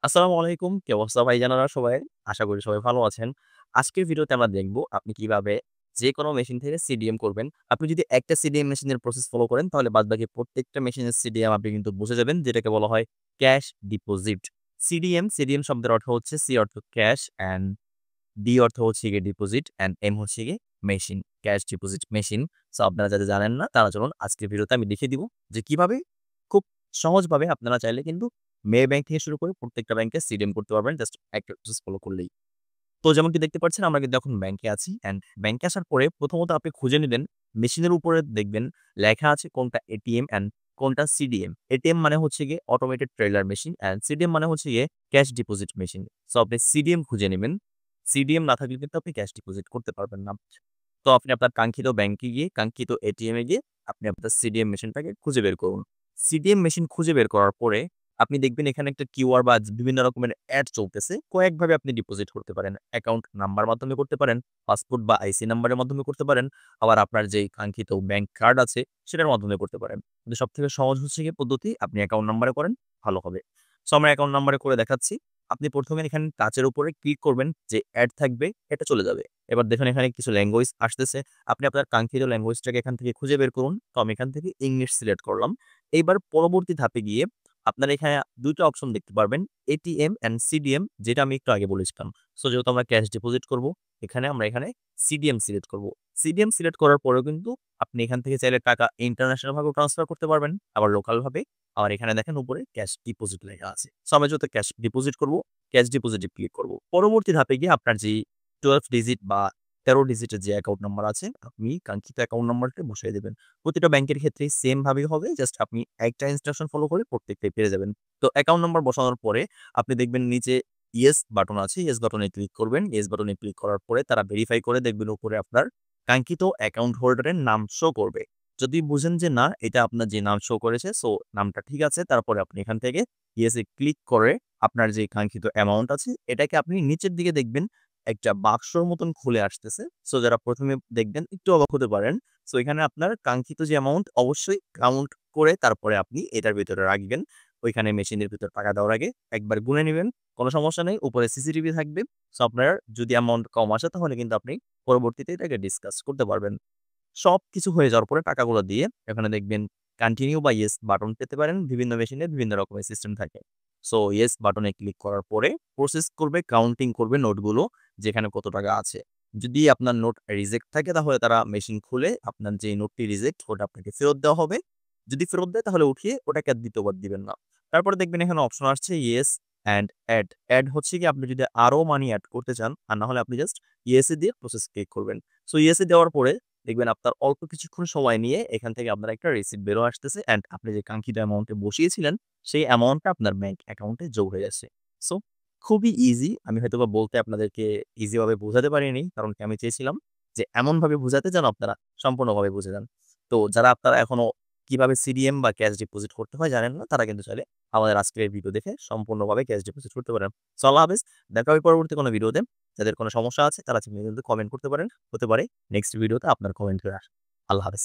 আসসালামু আলাইকুম। কি অবস্থা ভাইজানেরা সবাই? আশা করি সবাই ভালো আছেন। আজকের ভিডিওতে আমরা দেখব আপনি কিভাবে যেকোনো মেশিন থেকে সিডিএম করবেন। আপনি যদি একটা সিডিএম মেশিনের প্রসেস ফলো করেন তাহলে বাদবাকি প্রত্যেকটা মেশিনের সিডিএম আপনি কিন্তু বুঝে যাবেন যেটাকে বলা হয় ক্যাশ ডিপোজিট। সিডিএম শব্দের অর্থ হচ্ছে সি অর্থ ক্যাশ অ্যান্ড ডি অর্থ হচ্ছে গিয়ে ডিপোজিট অ্যান্ড এম হচ্ছে গিয়ে machine. Cash deposit machine. So আপনারা যারা জানেন না তারা চলুন আজকের ভিডিওতে আমি দেখিয়ে দিব যে কিভাবে খুব সহজভাবে আপনারা চাইলে কিন্তু মেয়ে ব্যাংক থেকে শুরু করে প্রত্যেকটা ব্যাংকে সিডিএম করতে পারবেন জাস্ট একটা প্রসেস ফলো করলেই। তো যেমনটি দেখতে পাচ্ছেন আমরা কিন্তু এখন ব্যাংকে আছি অ্যান্ড ব্যাংকে আসার পরে প্রথমত আপনি খুঁজে নিবেন মেশিনের উপরে দেখবেন লেখা আছে কোনটা এটিএম অ্যান্ড কোনটা সিডিএম। এটিএম মানে হচ্ছে গিয়ে automated trailer machine and CDM মানে হচ্ছে গিয়ে ক্যাশ ডিপোজিট মেশিন। সো আপনি সিডিএম খুঁজে নিবেন। সিডিএম না থাকলে কিন্তু আপনি ক্যাশ ডিপোজিট করতে পারবেন না। তো আপনি আপনার কাঙ্ক্ষিত ব্যাংকে গিয়ে কাঙ্ক্ষিত এটিএম এ গিয়ে আপনি আপনার সিডিএম মেশিনটাকে খুঁজে বের করুন। সিডিএম মেশিন খুঁজে বের করার পরে আপনি দেখবেন এখানে একটা কিউআর বা বিভিন্ন রকমের অ্যাড চলতেছে। কয়েকভাবে আপনি ডিপোজিট করতে পারেন। অ্যাকাউন্ট নাম্বার মাধ্যমে করতে পারেন, পাসপোর্ট বা আইসি নাম্বারের মাধ্যমে করতে পারেন। আবার আপনার যেই কাঙ্ক্ষিত ব্যাংক কার্ড আছে সেটার মাধ্যমে করতে পারেন। কিন্তু সবথেকে সহজ হচ্ছে গিয়ে পদ্ধতি আপনি অ্যাকাউন্ট নাম্বারে করেন, ভালো হবে। সো আমরা অ্যাকাউন্ট নাম্বারে করে দেখাচ্ছি। আপনি ১ম এ এখানে টাচের উপরে ক্লিক করবেন যে অ্যাড থাকবে এটা চলে যাবে। এবার দেখুন এখানে কিছু ল্যাঙ্গুয়েজ আসতেছে। আপনি আপনার কাঙ্ক্ষিত ল্যাঙ্গুয়েজটাকে এখান থেকে খুঁজে বের করুন। তো আমি এখান থেকে ইংলিশ সিলেক্ট করলাম। এইবার পরবর্তী ধাপে গিয়ে আপনারা এখানে ২ টা অপশন দেখতে পারবেন। এটিএম অ্যান্ড সিডিএম যেটা আমি একটু আগে বলেছিলাম। সো যেহেতু আমরা ক্যাশ ডিপোজিট করব, এখানে সিডিএম সিলেক্ট করব। সিডিএম সিলেক্ট করার পরেও কিন্তু আপনি এখান থেকে চাইলে টাকা ইন্টারন্যাশনাল ভাবেও ট্রান্সফার করতে পারবেন, আবার লোকাল ভাবে। আবার এখানে দেখেন উপরে ক্যাশ ডিপোজিট লেখা আছে। সো আমরা যেহেতু ক্যাশ ডিপোজিট করব, ক্যাশ ডিপোজিটে ক্লিক করব। পরবর্তী ধাপে গিয়ে আপনার যেই 12 ডিজিট বা ১৩ ডিজিটের যে অ্যাকাউন্ট নাম্বার আছে, আপনি কাঙ্ক্ষিত অ্যাকাউন্ট নাম্বারটা বসিয়ে দিবেন। প্রতিটা ব্যাংকের ক্ষেত্রেই সেম ভাবেই হবে। জাস্ট আপনি একটা ইনস্ট্রাকশন ফলো করে প্রত্যেকটাই পেরে যাবেন। তো অ্যাকাউন্ট নাম্বার বসানোর পরে আপনি দেখবেন নিচে ইয়েস বাটন আছে। ইয়েস বাটনে ক্লিক করবেন। ইয়েস বাটনে ক্লিক করার পরে তারা ভেরিফাই করে দেখবেন উপরে আপনার কাঙ্ক্ষিত অ্যাকাউন্ট হোল্ডারের নাম শো করবে। যদি বুঝেন যে না, এটা আপনার যে নাম শো করেছে, সো নামটা ঠিক আছে, তারপরে আপনি এখান থেকে ইয়েস এ ক্লিক করে আপনার যে কাঙ্ক্ষিত অ্যামাউন্ট আছে, এটাকে আপনি নিচের দিকে দেখবেন একটা বাক্সর মতন খুলে আসতেছে। সো যারা ১ম এ দেখবেন একটু অবাক হতে পারেন। সো এখানে আপনার কাঙ্ক্ষিত যে অ্যামাউন্ট অবশ্যই কাউন্ট করে তারপরে আপনি এটার ভিতরে রাখবেন। ওইখানে মেশিনের ভিতর টাকা দেওয়ার আগে একবার গুনে নিবেন। কোন সমস্যা নেই। উপরে সিসিটিভি থাকবে। সো আপনার যদি অ্যামাউন্ট কম আসে তাহলে কিন্তু আপনি পরবর্তীতে এটাকে ডিসকাস করতে পারবেন। সবকিছু হয়ে যাওয়ার পরে টাকাগুলো দিয়ে এখানে দেখবেন কন্টিনিউ বা ইয়েস বাটন পেতে পারেন। বিভিন্ন মেশিনে বিভিন্ন রকমের সিস্টেম থাকে। সো ইয়েস বাটনে ক্লিক করার পরে প্রসেস করবে, কাউন্টিং করবে নোটগুলো যেখানে কত টাকা আছে। যদি আপনার নোট রিজেক্ট থাকে তাহলে তারা মেশিন খুলে আপনার যে নোটটি রিজেক্ট ওটা আপনাকে ফেরত দেওয়া হবে। যদি ফেরত দেয় তাহলে উঠিয়ে ওটাকে আর দ্বিতীয়বার দিবেন না। তারপরে দেখবেন এখানে অপশন আসছে ইয়েস অ্যান্ড এড। এড হচ্ছে কি আপনি যদি আরো মানি এড করতে চান আর না হলে আপনি জাস্ট ইয়েস এ দিয়ে প্রসেস ক্লিক করবেন। সো ইয়েস এ দেওয়ার পরে দেখবেন আপনার অল্প কিছুক্ষণ সময় নিয়ে এখান থেকে আপনার একটা রিসিপ্ট বের হয়ে আসতেছে অ্যান্ড আপনি যে কাঙ্ক্ষিত অ্যামাউন্টে বসিয়েছিলেন সেই অ্যামাউন্টটা আপনার ব্যাংক অ্যাকাউন্টে যোগ হয়ে যাচ্ছে। সো খুবই ইজি। আমি হয়তোবা বলতে আপনাদেরকে ইজি ভাবে বোঝাতে পারিনি। কারণ কি আমি চেয়েছিলাম যে এমনভাবে বোঝাতে যেন আপনারা সম্পূর্ণভাবে বুঝে যান। তো যারা আপনারা এখনো কিভাবে সিডিএম বা ক্যাশ ডিপোজিট করতে হয় জানেন না, তারা কিন্তু চাইলে আমাদের আজকের ভিডিও দেখে সম্পূর্ণভাবে ক্যাশ ডিপোজিট করতে পারেন। সো আল্লাহ হাফেজ। দেখা হবে পরবর্তী কোনো ভিডিওতে। যাদের কোনো সমস্যা আছে তারা চাইলে কিন্তু কমেন্ট করতে পারেন। হতে পারে নেক্সট ভিডিওতে আপনার কমেন্ট চলে আসে। আল্লাহ হাফেজ।